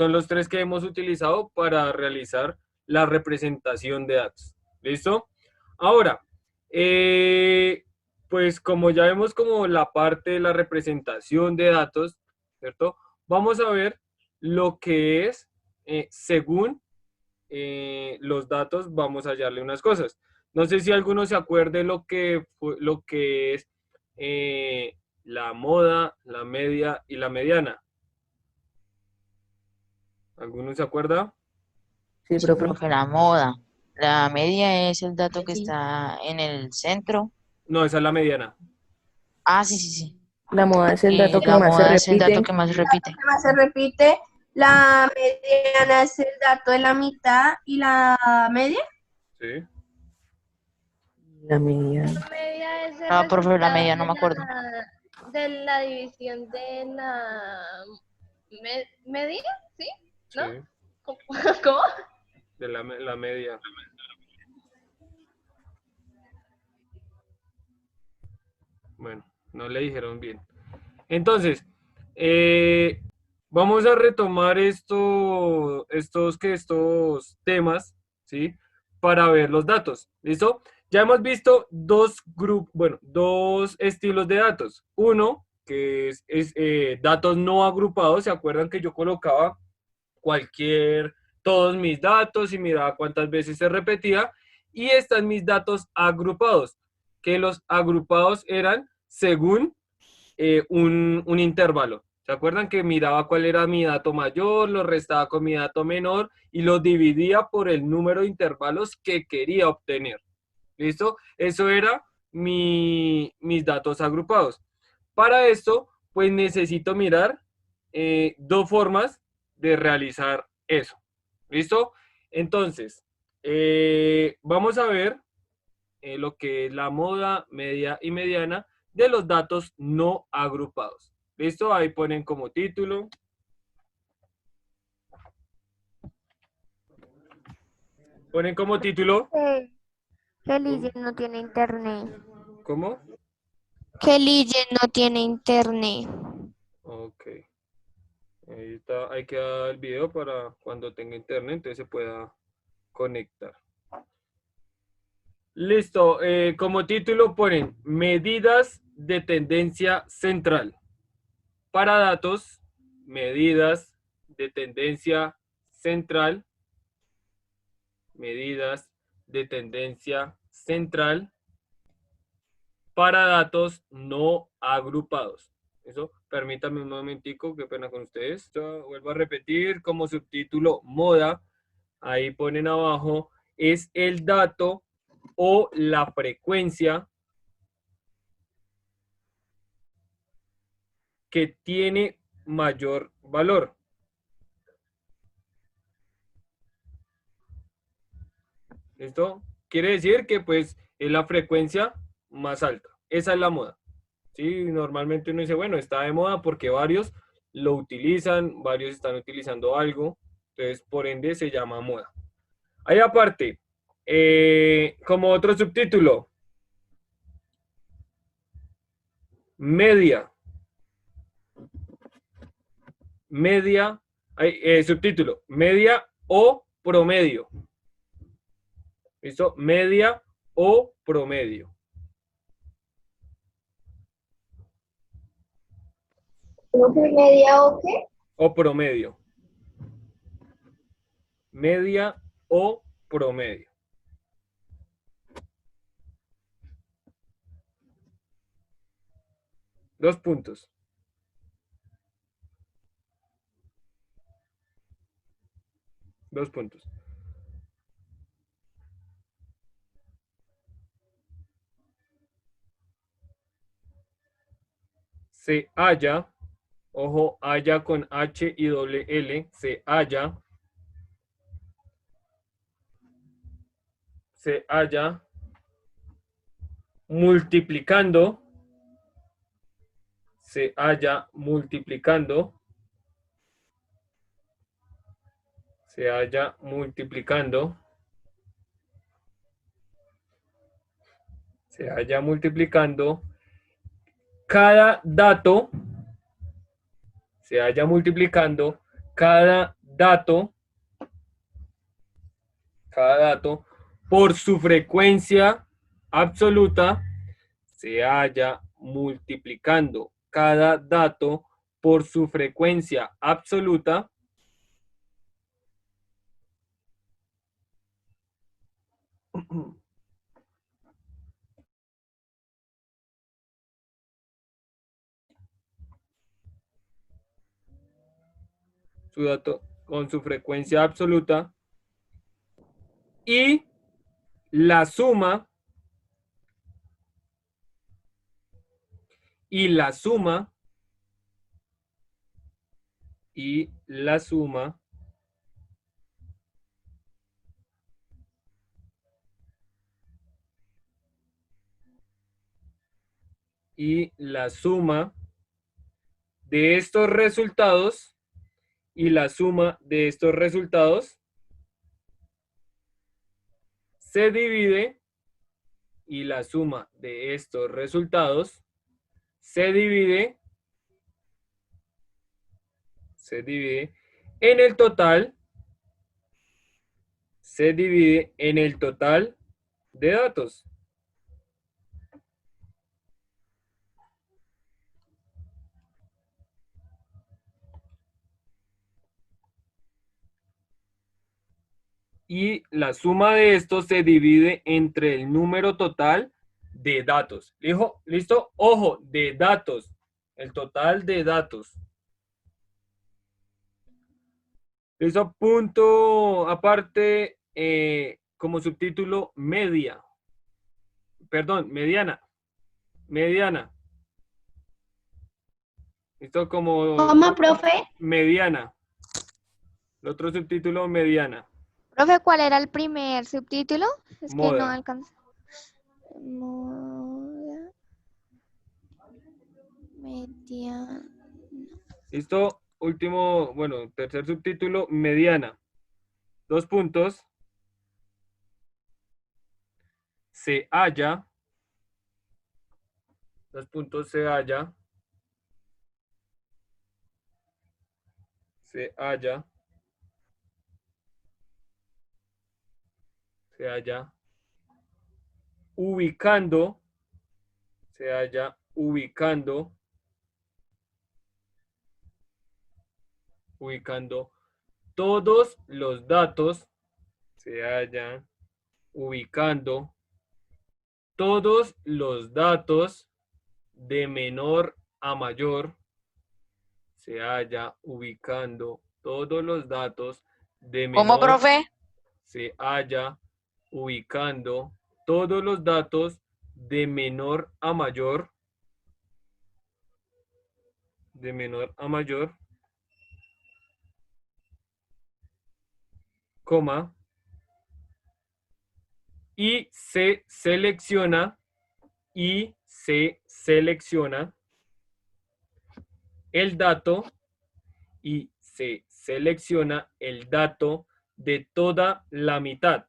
son los tres que hemos utilizado para realizar la representación de datos. ¿Listo? Ahora, pues como ya vemos como la parte de la representación de datos, ¿cierto? Vamos a ver lo que es según los datos, vamos a hallarle unas cosas. No sé si alguno se acuerde lo que es la moda, la media y la mediana. ¿Alguno se acuerda? Sí, Sí, profe. profe, la moda. La media es el dato que está en el centro. No, esa es la mediana. Ah, sí, sí, sí. La moda es el dato que La más se moda es el dato repite. que más se repite. Que más se repite. La mediana es el dato de la mitad y la media. Sí. La media. Media es el Ah, profe, la resultado media no me acuerdo. de la división de la media, ¿sí? Sí, ¿No? ¿Cómo? ¿Cómo? de la media. Bueno, no le dijeron bien. Entonces, eh, vamos a retomar estos temas, ¿sí? Para ver los datos, ¿listo? Ya hemos visto dos estilos de datos. Uno, que es datos no agrupados. ¿Se acuerdan que yo colocaba todos mis datos y miraba cuántas veces se repetía? Y están mis datos agrupados, que los agrupados eran según un intervalo. ¿Se acuerdan que miraba cuál era mi dato mayor, lo restaba con mi dato menor y lo dividía por el número de intervalos que quería obtener? ¿Listo? Eso era mis datos agrupados. Para esto, pues necesito mirar dos formas de realizar eso. ¿Listo? Entonces, vamos a ver lo que es la moda, media y mediana de los datos no agrupados. ¿Listo? Ahí ponen como título. Ponen como título. Que Lille no tiene internet. ¿Cómo? Que Lille no tiene internet. Ok. Ahí está, hay que dar el video para cuando tenga internet, entonces se pueda conectar. Listo. Como título ponen medidas de tendencia central. Para datos, medidas de tendencia central. Medidas de tendencia central para datos no agrupados. Eso, permítame un momentico, qué pena con ustedes. Esto, vuelvo a repetir, como subtítulo moda, ahí ponen abajo, es el dato o la frecuencia que tiene mayor valor. ¿Listo? Quiere decir que pues es la frecuencia más alta. Esa es la moda. ¿Sí? Normalmente uno dice, bueno, está de moda porque varios lo utilizan, varios están utilizando algo, entonces por ende se llama moda. Ahí aparte, como otro subtítulo, media, media, subtítulo, media o promedio. ¿Listo? Media o promedio. ¿Media o qué? O promedio. Media o promedio. Dos puntos. Dos puntos. Se halla, ojo, halla con H y doble L, se halla multiplicando, se halla multiplicando, se halla multiplicando, se halla multiplicando cada dato, se halla multiplicando cada dato, por su frecuencia absoluta, se halla multiplicando cada dato por su frecuencia absoluta su dato con su frecuencia absoluta y la suma y la suma y la suma y la suma de estos resultados y la suma de estos resultados se divide y la suma de estos resultados se divide en el total, se divide en el total de datos. Y la suma de estos se divide entre el número total de datos. ¿Listo? Ojo, de datos. El total de datos. ¿Listo? Punto aparte, como subtítulo, media. Perdón, mediana. Mediana. ¿Listo? Como ¿Cómo, profe? mediana. El otro subtítulo, mediana. Profe, ¿cuál era el primer subtítulo? Es que no Moda. alcanza. Moda. Mediana. ¿Listo? Último, bueno, tercer subtítulo, mediana. 2 puntos. Se halla. 2 puntos, se halla. Se halla. Se halla. Ubicando. Se halla ubicando. Ubicando todos los datos. Se hallan ubicando todos los datos de menor a mayor. Se halla ubicando todos los datos de menor. ¿Cómo, profe? Se halla ubicando todos los datos de menor a mayor. De menor a mayor. Coma. Y se selecciona el dato y se selecciona el dato de toda la mitad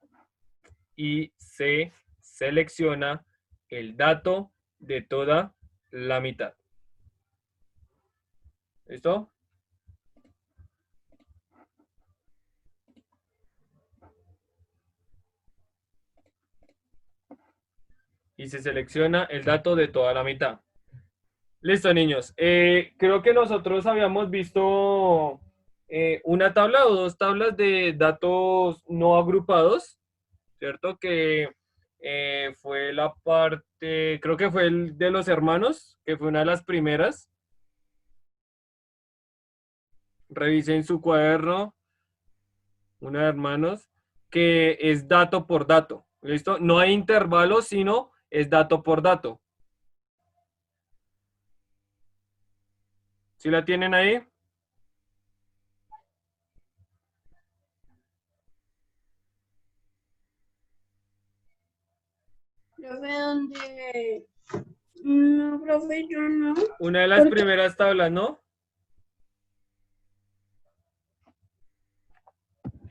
y se selecciona el dato de toda la mitad. ¿Listo? Y se selecciona el dato de toda la mitad. Listo, niños. Creo que nosotros habíamos visto una tabla o 2 tablas de datos no agrupados, ¿cierto? Que fue la parte, creo que fue el de los hermanos, que fue una de las primeras. Revisen su cuaderno, una de hermanos, que es dato por dato. ¿Listo? No hay intervalos, sino es dato por dato. ¿Sí la tienen ahí? Profe, ¿dónde? No, profe, yo no. Una de las ¿Por qué? primeras tablas, ¿no?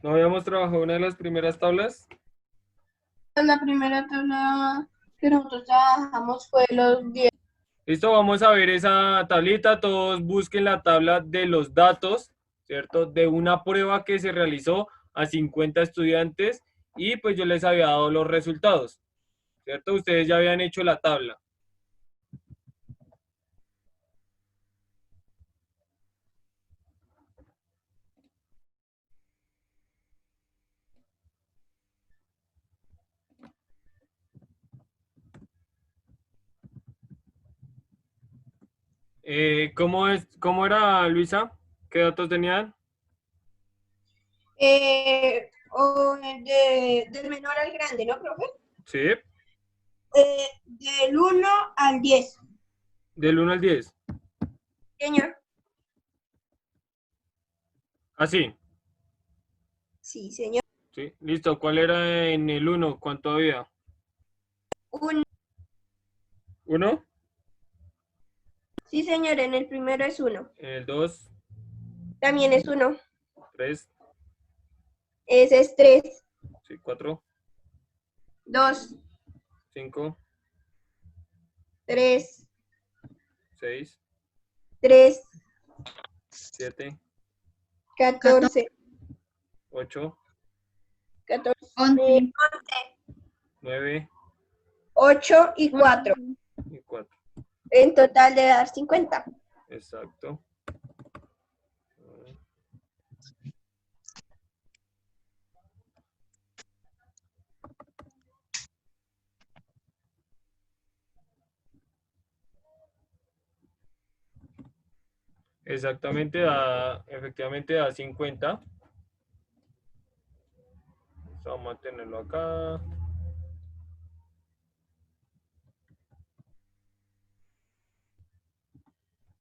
¿No habíamos trabajado una de las primeras tablas? La primera tabla que nosotros trabajamos fue los 10. Listo, vamos a ver esa tablita. Todos busquen la tabla de los datos, ¿cierto? De una prueba que se realizó a 50 estudiantes y pues yo les había dado los resultados, ¿cierto? Ustedes ya habían hecho la tabla. ¿Cómo era, Luisa? ¿Qué datos tenían? Del menor al grande, ¿no, profe? Sí, Del 1 al 10. del 1 al 10. Señor. Así, Sí, señor. sí, listo. ¿Cuál era en el 1? ¿Cuánto había? 1. ¿1? Sí, señor, en el primero es 1. En el 2, También es 1. 3, Ese es 3. sí, 4, 2, 5, 3, 6, 3, 7, 14, 8, 14, 11. 9 8 y 4. y 4. En total de dar 50. Exacto. Exactamente, efectivamente da 50. Vamos a tenerlo acá.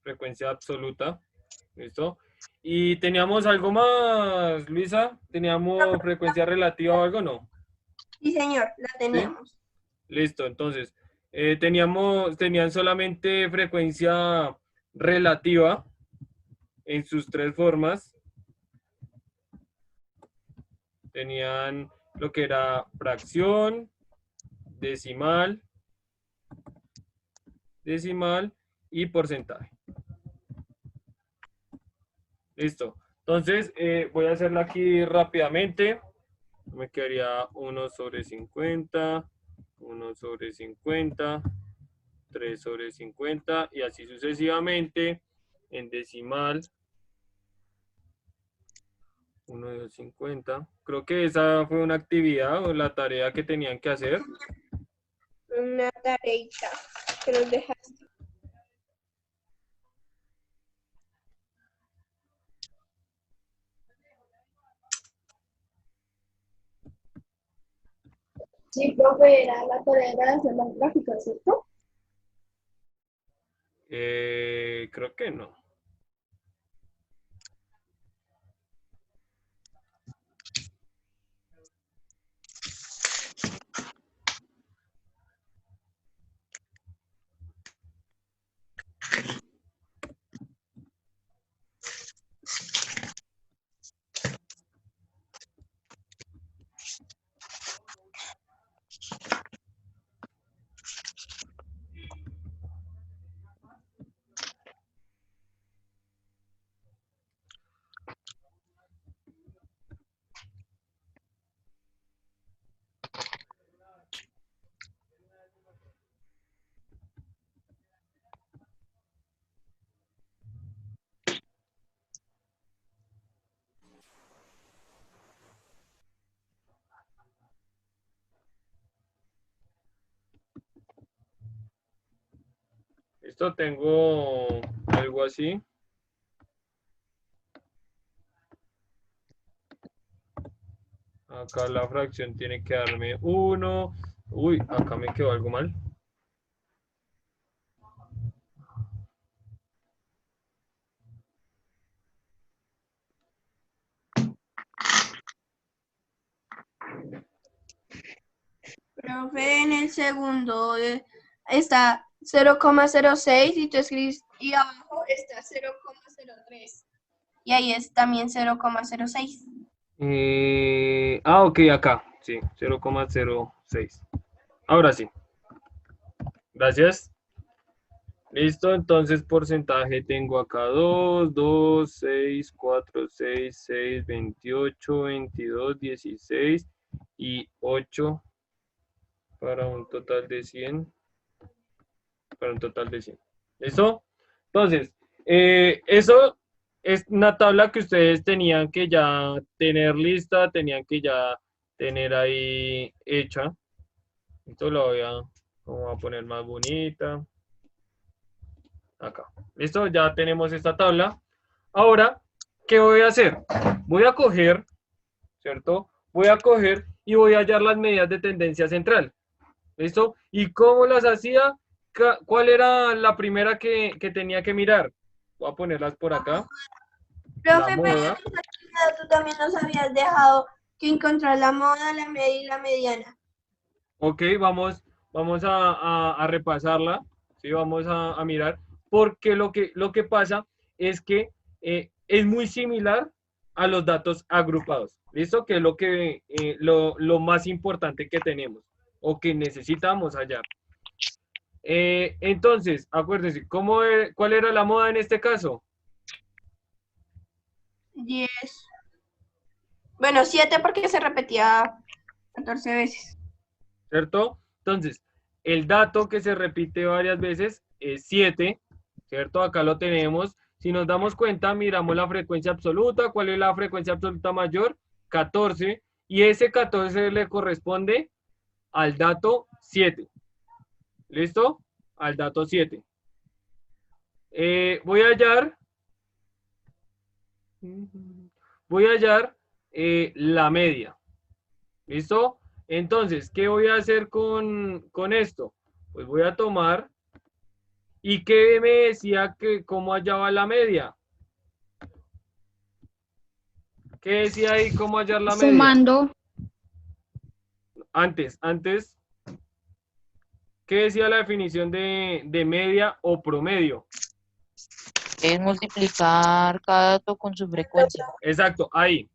Frecuencia absoluta. ¿Listo? Y teníamos algo más, Luisa. ¿Teníamos frecuencia relativa o algo? No. Sí, señor, la teníamos. Listo, entonces, tenían solamente frecuencia relativa en sus tres formas. Tenían lo que era fracción, decimal y porcentaje. Listo. Entonces, voy a hacerlo aquí rápidamente. Me quedaría 1 sobre 50, 1 sobre 50, 3 sobre 50 y así sucesivamente en decimal. 1 de 50. Creo que esa fue una actividad o la tarea que tenían que hacer. Una tareita que nos dejaste. Sí, profe, era la tarea de hacer las gráficas, ¿cierto? Creo que no. Esto tengo algo así. Acá la fracción tiene que darme 1. Uy, acá me quedó algo mal. Profe, en el segundo está 0,06 y tú escribes, y abajo está 0,03. Y ahí es también 0,06. Ok, acá. Sí, 0,06. Ahora sí. Gracias. Listo, entonces porcentaje tengo acá 2, 6, 4, 6, 6, 28, 22, 16 y 8 para un total de 100. Para un total de 100. ¿Listo? Entonces, eso es una tabla que ustedes tenían que ya tener lista, tenían que ya tener ahí hecha. Esto lo voy a poner más bonita. Acá. ¿Listo? Ya tenemos esta tabla. Ahora, ¿qué voy a hacer? Voy a coger, ¿cierto? Voy a coger y voy a hallar las medidas de tendencia central. ¿Listo? ¿Y cómo las hacía? ¿Cuál era la primera que tenía que mirar? Voy a ponerlas por acá. La Profe, pero moda. en esa actividad tú también nos habías dejado que encontrar la moda, la media y la mediana. Ok, vamos a repasarla. ¿Sí? Vamos a mirar. Porque lo que pasa es que es muy similar a los datos agrupados. ¿Listo? Que es lo más importante que tenemos o que necesitamos hallar. Entonces, acuérdense, ¿cuál era la moda en este caso? 10. Bueno, 7 porque se repetía 14 veces. ¿Cierto? Entonces, el dato que se repite varias veces es 7, ¿cierto? Acá lo tenemos. Si nos damos cuenta, miramos la frecuencia absoluta. ¿Cuál es la frecuencia absoluta mayor? 14. Y ese 14 le corresponde al dato 7. ¿Listo? Al dato 7. Voy a hallar la media. ¿Listo? Entonces, ¿qué voy a hacer con esto? Pues voy a tomar. ¿Y qué me decía que cómo hallaba la media? ¿Qué decía ahí cómo hallar la media? Sumando. Antes. ¿Qué decía la definición de media o promedio? Es multiplicar cada dato con su frecuencia. Exacto, ahí.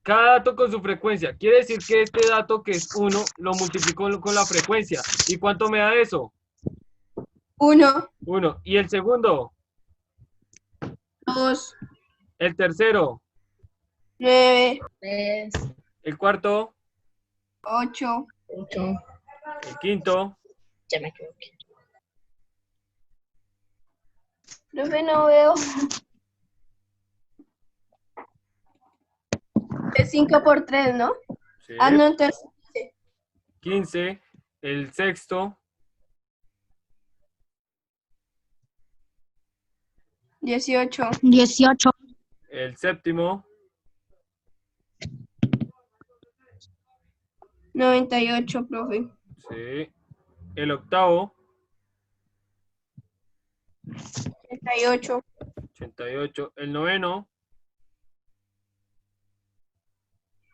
Cada dato con su frecuencia. Quiere decir que este dato que es 1 lo multiplico con la frecuencia. ¿Y cuánto me da eso? 1, 1. ¿Y el segundo? 2, ¿El tercero? 9, ¿El cuarto? 8. ¿El quinto? Profe, no veo. Es 5 por 3, ¿no? Sí. Ah, no, entonces 15. El sexto. 18. 18. El séptimo. 98, profe. Sí. El octavo. 38. 88. El noveno.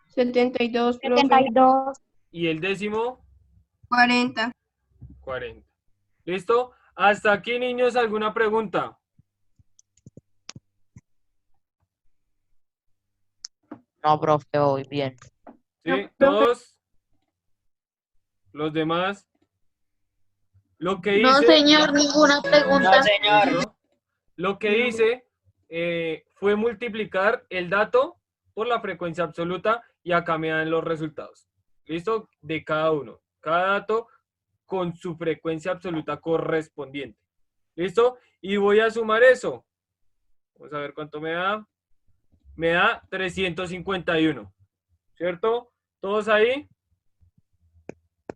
72, profe. 72. Y el décimo. 40. 40. ¿Listo? Hasta aquí, niños, ¿alguna pregunta? No, profe, voy bien. ¿Sí? ¿Todos? ¿Los demás? Lo que No, hice... señor, ninguna pregunta. ¿Listo? Lo que hice fue multiplicar el dato por la frecuencia absoluta y acá me dan los resultados. ¿Listo? De cada uno. Cada dato con su frecuencia absoluta correspondiente. ¿Listo? Y voy a sumar eso. Vamos a ver cuánto me da. Me da 351. ¿Cierto? ¿Todos ahí?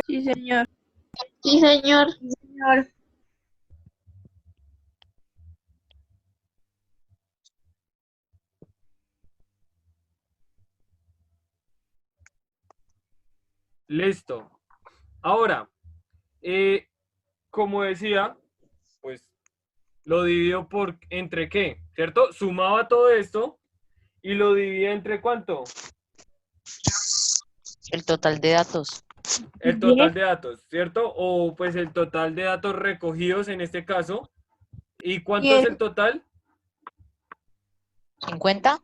Sí, señor. Sí, señor. Listo. Ahora, como decía, pues lo divido entre qué, ¿cierto? Sumaba todo esto y lo dividía entre ¿cuánto? El total de datos. El total de datos, ¿cierto? O pues el total de datos recogidos en este caso. ¿Y cuánto es el total? 50.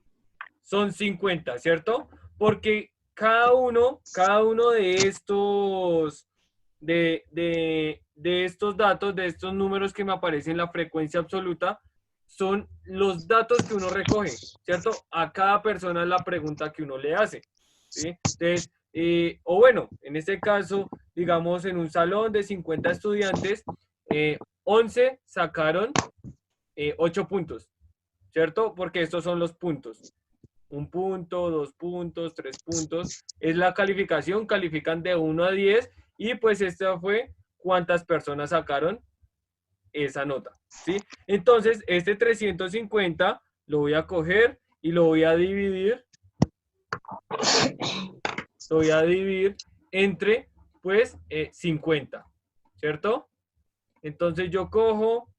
Son 50, ¿cierto? Porque cada uno de estos de estos datos, de estos números que me aparecen en la frecuencia absoluta, son los datos que uno recoge, ¿cierto? A cada persona la pregunta que uno le hace, ¿sí? Entonces, o bueno, en este caso, digamos, en un salón de 50 estudiantes, 11 sacaron 8 puntos, ¿cierto? Porque estos son los puntos. 1 punto, 2 puntos, 3 puntos. Es la calificación, califican de 1 a 10 y pues esta fue cuántas personas sacaron esa nota, ¿sí? Entonces, este 350 lo voy a coger y lo voy a dividir entre, pues, 50, ¿cierto? Entonces yo cojo,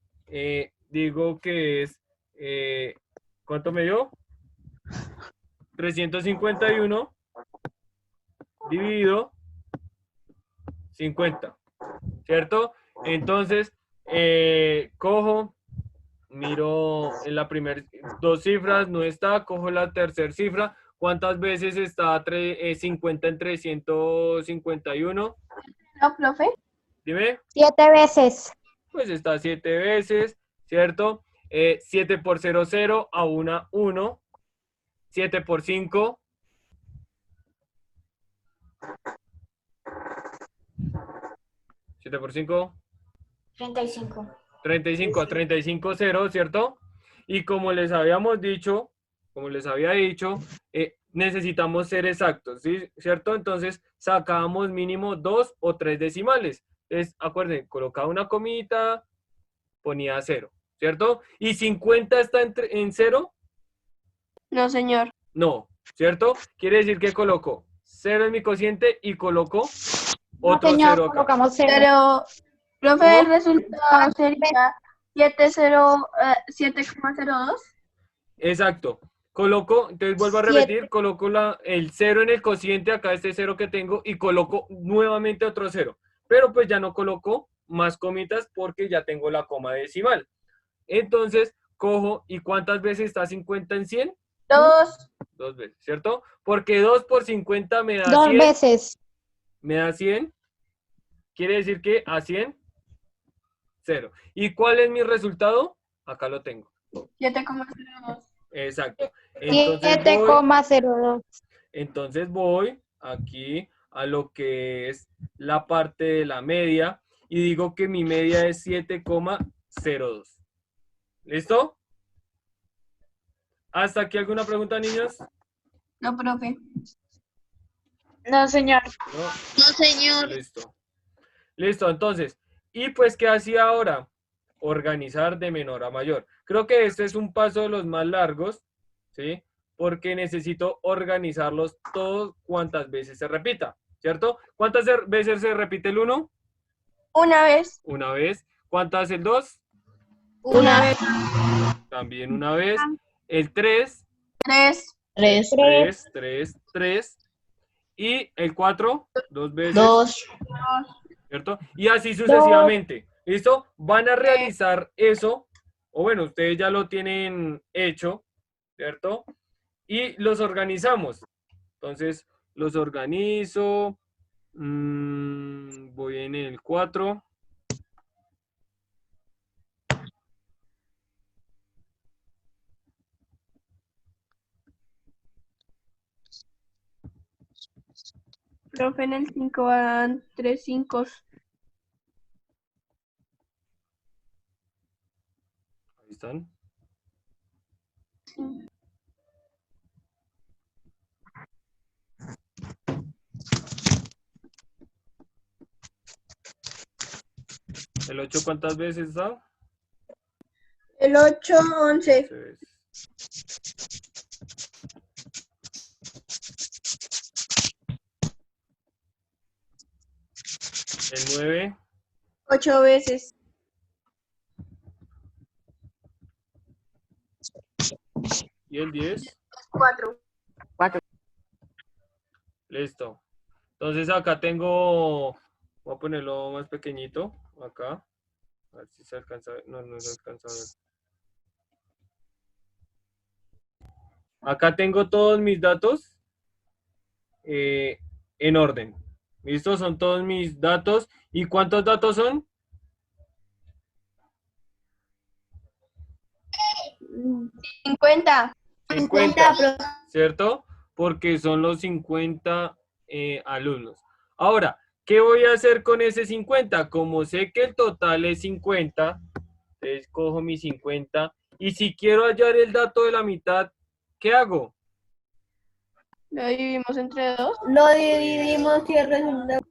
digo que es, ¿cuánto me dio? 351 dividido 50, ¿cierto? Entonces, cojo, miro en la primera 2 cifras, no está, cojo la tercera cifra. ¿Cuántas veces está 50 en 351? ¿No, profe? Dime. 7 veces. Pues está 7 veces, ¿cierto? 7 por 0, 0, a 1, 1. 7 por 5. 7 por 5. 35. 35 a 35, 0, ¿cierto? Y como les habíamos dicho, necesitamos ser exactos, ¿sí? ¿Cierto? Entonces, sacábamos mínimo 2 o 3 decimales. Entonces, acuérdense, colocaba una comita, ponía 0, ¿cierto? ¿Y 50 está en 0? No, señor. No, ¿cierto? Quiere decir que coloco 0 en mi cociente y coloco No, otro señor, 0 acá. colocamos 0. Pero, profe, ¿Cómo? el resultado sería 7,02. Exacto. Coloco, entonces vuelvo a repetir, coloco el 0 en el cociente, acá este 0 que tengo, y coloco nuevamente otro 0. Pero pues ya no coloco más comitas porque ya tengo la coma decimal. Entonces, cojo, ¿y cuántas veces está 50 en 100? 2. 2 veces, ¿cierto? Porque 2 por 50 me da 2 100. veces. Me da 100. Quiere decir que a 100, 0. ¿Y cuál es mi resultado? Acá lo tengo. 7,02. Exacto. 7,02. Entonces voy aquí a lo que es la parte de la media y digo que mi media es 7,02. ¿Listo? ¿Hasta aquí alguna pregunta, niños? No, profe. No, señor. No. No, señor. Listo. Listo, entonces. ¿Y pues qué hacía ahora? Organizar de menor a mayor. Creo que este es un paso de los más largos, ¿sí? Porque necesito organizarlos todos cuantas veces se repita, ¿cierto? ¿Cuántas veces se repite el 1? Una vez. Una vez. ¿Cuántas el 2? Una vez. También una vez. El 3, 3. 3. Y el 4, 2 veces. 2. ¿Cierto? Y así sucesivamente. ¿Listo? Van a realizar eso, o bueno, ustedes ya lo tienen hecho, ¿cierto? Y los organizamos. Entonces, los organizo. Voy en el 4. Profe, en el 5 van 3 5. Ahí están. ¿El 8 cuántas veces está? El 8, 11. 11 veces. El 9. 8 veces. ¿Y el 10? 4. Listo. Entonces acá tengo, voy a ponerlo más pequeñito, acá. A ver si se alcanza a ver. No, no se alcanza a ver. Acá tengo todos mis datos en orden. ¿Listo? Son todos mis datos. ¿Y cuántos datos son? 50. 50, ¿cierto? Porque son los 50 alumnos. Ahora, ¿qué voy a hacer con ese 50? Como sé que el total es 50, entonces cojo mi 50. Y si quiero hallar el dato de la mitad, ¿qué hago? Lo dividimos entre 2. Lo dividimos y el resultado.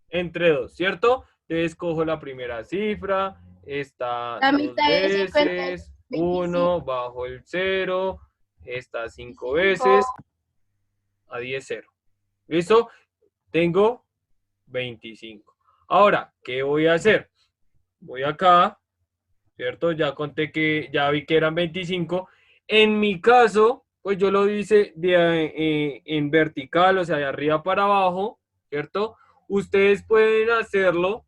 Entre 2, ¿cierto? Entonces cojo la primera cifra, está La 2 mitad de 50 es veces, 25. 1 bajo el 0, está 5 veces, a 10, 0. ¿Listo? Tengo 25. Ahora, ¿qué voy a hacer? Voy acá, ¿cierto? Ya conté que, ya vi que eran 25. En mi caso, pues yo lo hice en vertical, o sea, de arriba para abajo, ¿cierto? Ustedes pueden hacerlo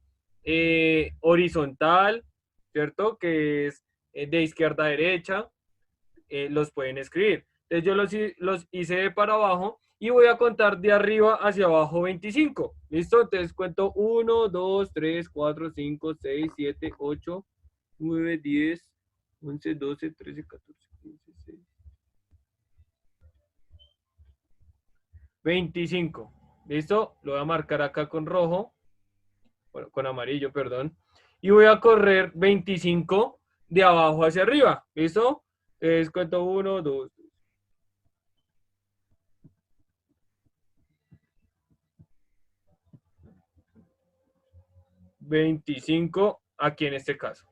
horizontal, ¿cierto? Que es de izquierda a derecha, los pueden escribir. Entonces yo los hice de para abajo y voy a contar de arriba hacia abajo 25. ¿Listo? Entonces cuento 1, 2, 3, 4, 5, 6, 7, 8, 9, 10, 11, 12, 13, 14, 15, 16, 25. ¿Listo? Lo voy a marcar acá con rojo, bueno, con amarillo, perdón. Y voy a correr 25 de abajo hacia arriba. ¿Listo? Entonces cuento 1, 2, 25 aquí en este caso.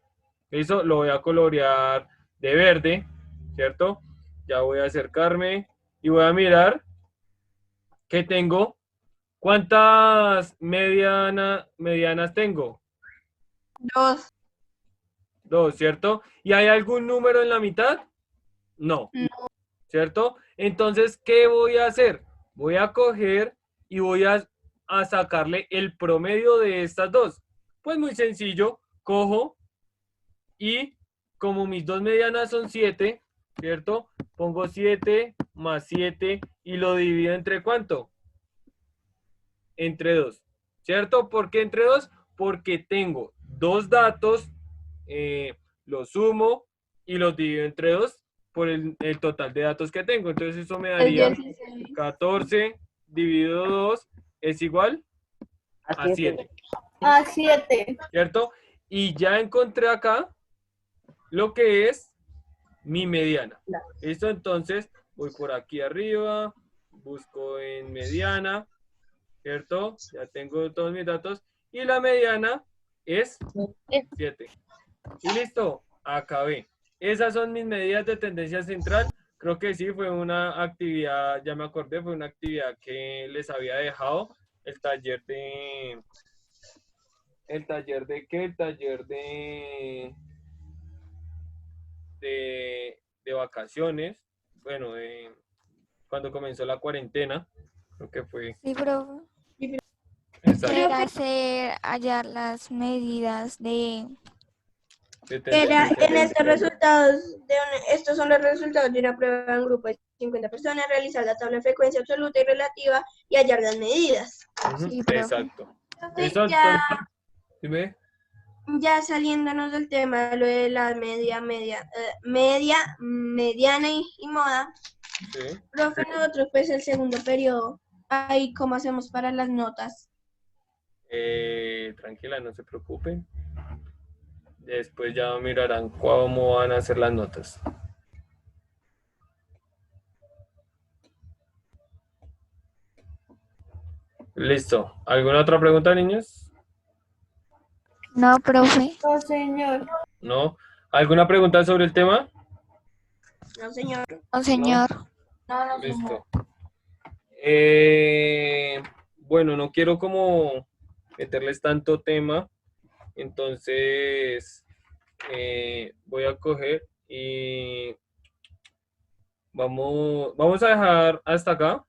Eso lo voy a colorear de verde, ¿cierto? Ya voy a acercarme y voy a mirar que tengo. ¿Cuántas medianas tengo? 2. 2, ¿cierto? ¿Y hay algún número en la mitad? No, ¿cierto? Entonces, ¿qué voy a hacer? Voy a coger y voy a sacarle el promedio de estas dos. Pues muy sencillo, cojo y como mis dos medianas son 7, ¿cierto? Pongo 7 más 7 y lo divido entre ¿cuánto? Entre 2, ¿cierto? ¿Por qué entre 2? Porque tengo dos datos, los sumo y los divido entre 2 por el total de datos que tengo. Entonces eso me Es daría 16. 14 dividido 2 es igual a 7, A 7. ¿cierto? Y ya encontré acá lo que es mi mediana. ¿Listo? Entonces voy por aquí arriba, busco en mediana, ¿cierto? Ya tengo todos mis datos. Y la mediana es 7. Y listo, acabé. Esas son mis medidas de tendencia central. Creo que sí, fue una actividad, ya me acordé, fue una actividad que les había dejado el taller de... ¿El taller de qué? El taller de vacaciones. Bueno, cuando comenzó la cuarentena. Creo que fue... Sí, profe. Exacto. Era hacer, hallar las medidas de... de Era tendencia en estos central. resultados estos son los resultados de una prueba en grupo de 50 personas, realizar la tabla de frecuencia absoluta y relativa y hallar las medidas. Ujú, Sí, profe. exacto. Profe, Eso, ya, entonces, dime. ya saliéndonos del tema, lo de la mediana y moda, Sí. profe, nosotros pues el segundo periodo, ahí cómo hacemos para las notas. Tranquila, no se preocupen. Después ya mirarán cómo van a ser las notas. Listo. ¿Alguna otra pregunta, niños? No, profe. No, señor. ¿No? ¿Alguna pregunta sobre el tema? No, señor. No, señor. No, Listo. Bueno, no quiero como meterles tanto tema. Entonces, voy a coger y vamos a dejar hasta acá.